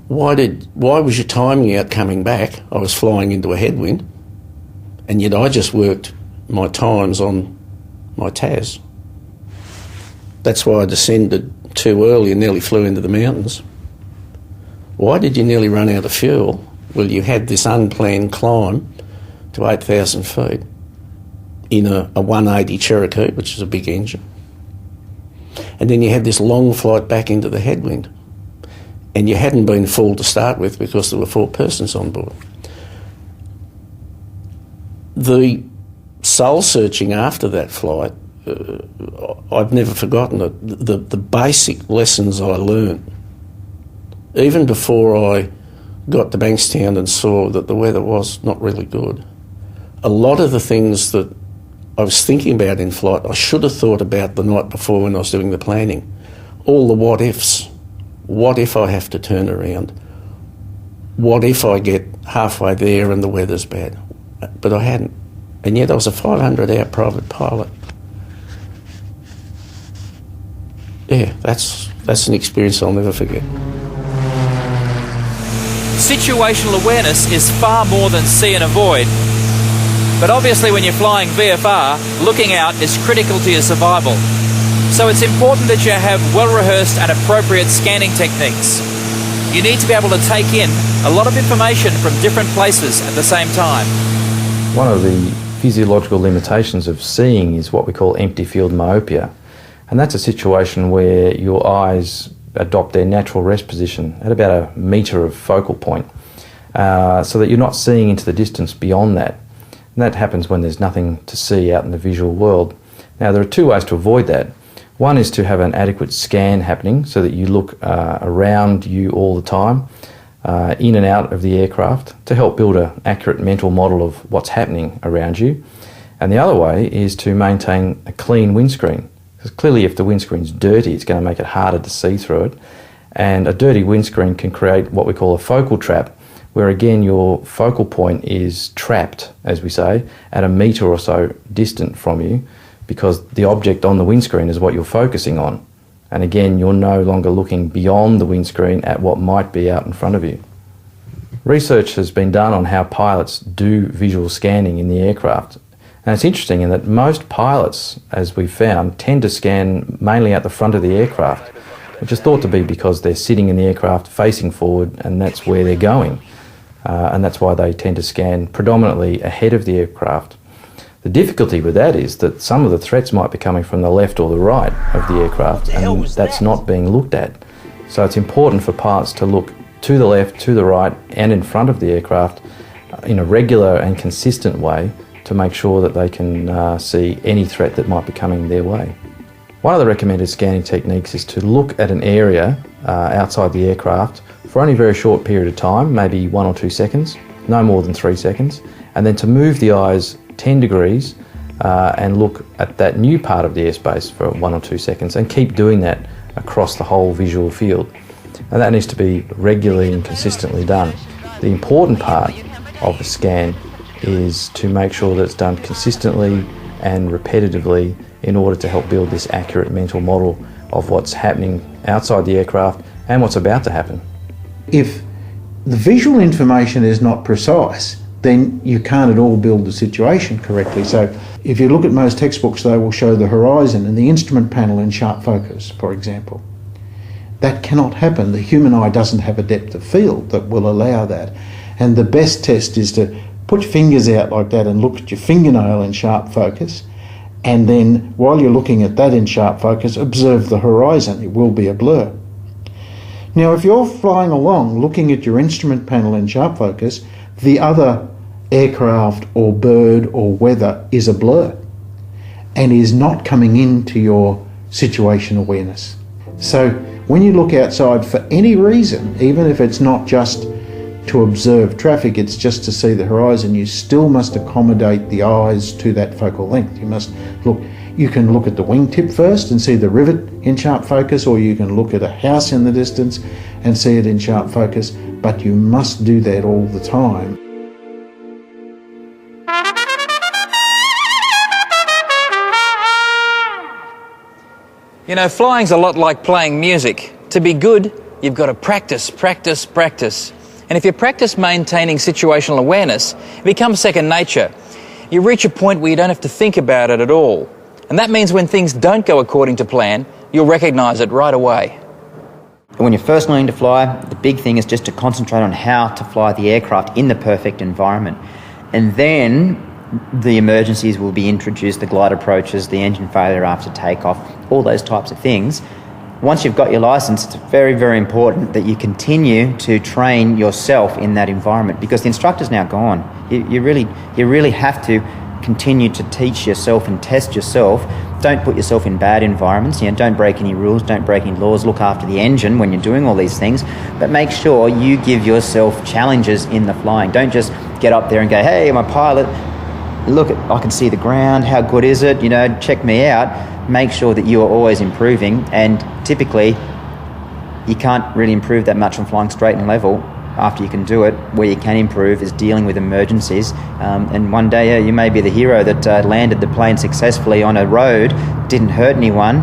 why was your timing out coming back? I was flying into a headwind, and yet I just worked my times on my TAS. That's why I descended too early and nearly flew into the mountains. Why did you nearly run out of fuel? Well, you had this unplanned climb to 8,000 feet in a 180 Cherokee, which is a big engine. And then you had this long flight back into the headwind. And you hadn't been full to start with because there were 4 persons on board. The soul-searching after that flight, I've never forgotten it. The basic lessons I learnt, even before I got to Bankstown and saw that the weather was not really good, a lot of the things that I was thinking about in flight, I should have thought about the night before when I was doing the planning. All the what-ifs. What if I have to turn around? What if I get halfway there and the weather's bad? But I hadn't. And yet I was a 500-hour private pilot. Yeah, that's an experience I'll never forget. Situational awareness is far more than see and avoid. But obviously when you're flying VFR, looking out is critical to your survival. So it's important that you have well-rehearsed and appropriate scanning techniques. You need to be able to take in a lot of information from different places at the same time. One of the physiological limitations of seeing is what we call empty field myopia. And that's a situation where your eyes adopt their natural rest position at about 1 metre of focal point, so that you're not seeing into the distance beyond that. And that happens when there's nothing to see out in the visual world. Now, there are 2 ways to avoid that. One is to have an adequate scan happening so that you look around you all the time, in and out of the aircraft, to help build an accurate mental model of what's happening around you. And the other way is to maintain a clean windscreen. Because clearly if the windscreen's dirty, it's going to make it harder to see through it. And a dirty windscreen can create what we call a focal trap, where again your focal point is trapped, as we say, at 1 metre or so distant from you, because the object on the windscreen is what you're focusing on. And again, you're no longer looking beyond the windscreen at what might be out in front of you. Research has been done on how pilots do visual scanning in the aircraft. And it's interesting in that most pilots, as we've found, tend to scan mainly at the front of the aircraft, which is thought to be because they're sitting in the aircraft facing forward and that's where they're going. And that's why they tend to scan predominantly ahead of the aircraft. The difficulty with that is that some of the threats might be coming from the left or the right of the aircraft, and that's not being looked at. So it's important for pilots to look to the left, to the right, and in front of the aircraft in a regular and consistent way to make sure that they can see any threat that might be coming their way. One of the recommended scanning techniques is to look at an area outside the aircraft for only a very short period of time, maybe 1 or 2 seconds, no more than 3 seconds, and then to move the eyes 10 degrees and look at that new part of the airspace for 1 or 2 seconds, and keep doing that across the whole visual field. And that needs to be regularly and consistently done. The important part of the scan is to make sure that it's done consistently and repetitively in order to help build this accurate mental model of what's happening outside the aircraft and what's about to happen. If the visual information is not precise, then you can't at all build the situation correctly. So if you look at most textbooks, they will show the horizon and the instrument panel in sharp focus, for example. That cannot happen. The human eye doesn't have a depth of field that will allow that. And the best test is to put your fingers out like that and look at your fingernail in sharp focus, and then while you're looking at that in sharp focus, observe the horizon. It will be a blur. Now, if you're flying along looking at your instrument panel in sharp focus, the other aircraft or bird or weather is a blur and is not coming into your situation awareness. So when you look outside for any reason, even if it's not just to observe traffic, it's just to see the horizon, you still must accommodate the eyes to that focal length. You must look. You can look at the wingtip first and see the rivet in sharp focus, or you can look at a house in the distance and see it in sharp focus, but you must do that all the time. You know, flying's a lot like playing music. To be good, you've got to practice, practice, practice. And if you practice maintaining situational awareness, it becomes second nature. You reach a point where you don't have to think about it at all. And that means when things don't go according to plan, you'll recognise it right away. When you're first learning to fly, the big thing is just to concentrate on how to fly the aircraft in the perfect environment. And then the emergencies will be introduced, the glide approaches, the engine failure after takeoff, all those types of things. Once you've got your licence, it's very, very important that you continue to train yourself in that environment, because the instructor's now gone. You really have to continue to teach yourself and test yourself. Don't put yourself in bad environments. Don't break any rules, don't break any laws, look after the engine when you're doing all these things, but make sure you give yourself challenges in the flying. Don't just get up there and go, hey, I'm a pilot, look, I can see the ground, how good is it, check me out. Make sure that you are always improving, and typically you can't really improve that much on flying straight and level. After you can do it, where you can improve is dealing with emergencies, and one day you may be the hero that landed the plane successfully on a road, didn't hurt anyone,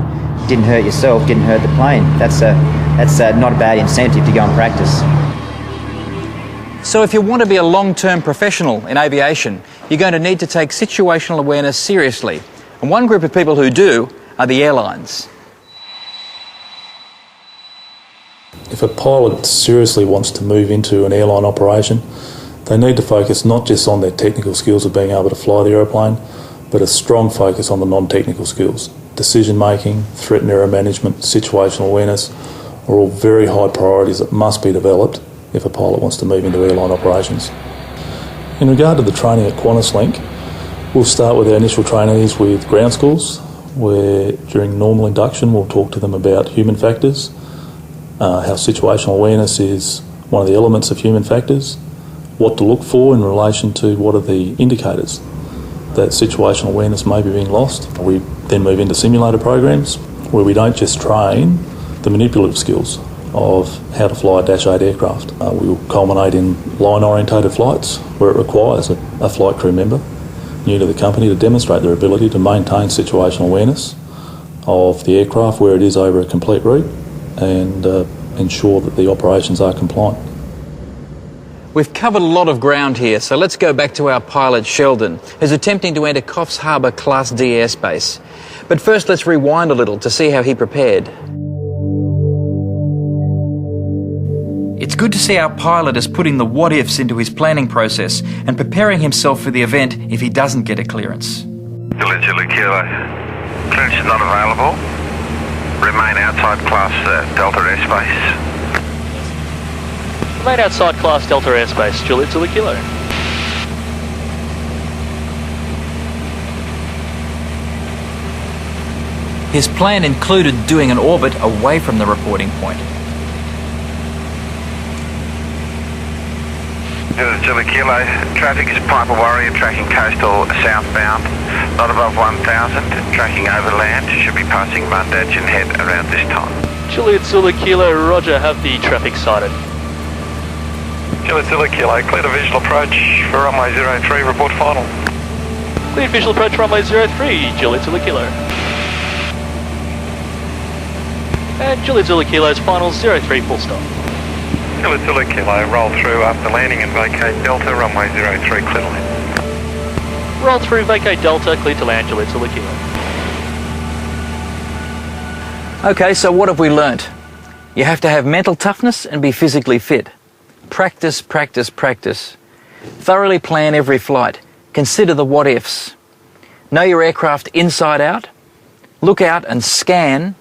didn't hurt yourself, didn't hurt the plane. That's not a bad incentive to go and practice. So if you want to be a long-term professional in aviation, you're going to need to take situational awareness seriously. And one group of people who do are the airlines. If a pilot seriously wants to move into an airline operation, they need to focus not just on their technical skills of being able to fly the aeroplane, but a strong focus on the non-technical skills. Decision making, threat and error management, situational awareness are all very high priorities that must be developed if a pilot wants to move into airline operations. In regard to the training at QantasLink, we'll start with our initial trainees with ground schools, where during normal induction we'll talk to them about human factors, how situational awareness is one of the elements of human factors, what to look for in relation to what are the indicators that situational awareness may be being lost. We then move into simulator programs where we don't just train the manipulative skills of how to fly a Dash 8 aircraft. We will culminate in line-orientated flights where it requires a flight crew member new to the company to demonstrate their ability to maintain situational awareness of the aircraft where it is over a complete route and ensure that the operations are compliant. We've covered a lot of ground here, so let's go back to our pilot Sheldon, who's attempting to enter Coffs Harbour Class D airspace. But first let's rewind a little to see how he prepared. It's good to see our pilot is putting the what-ifs into his planning process and preparing himself for the event if he doesn't get a clearance. Kilo. Clearance is not available. Remain outside Class Delta airspace. Remain outside Class Delta airspace, Juliet to the Kilo. His plan included doing an orbit away from the reporting point. Zulu Kilo, traffic is Piper Warrior tracking coastal southbound, not above 1000, tracking overland, should be passing Mundadge and Head around this time. Juliet Zulu Kilo, roger, have the traffic sighted. Juliet Zulu Kilo, clear to visual approach for runway 03, report final. Clear visual approach runway 03, Juliet Zulu Kilo. And Juliet Zulu Kilo's final 03 full stop. Juliet Zulu Kilo, roll through after landing and vacate Delta, runway 03, clear to land. Roll through, vacate Delta, clear to land, Juliet Zulu Kilo. Okay, so what have we learnt? You have to have mental toughness and be physically fit. Practice, practice, practice. Thoroughly plan every flight. Consider the what-ifs. Know your aircraft inside out. Look out and scan.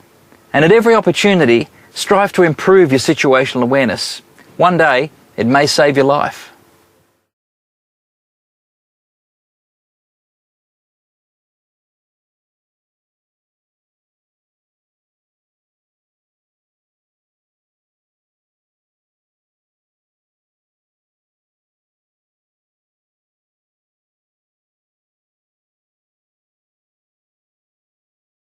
And at every opportunity, strive to improve your situational awareness. One day, it may save your life.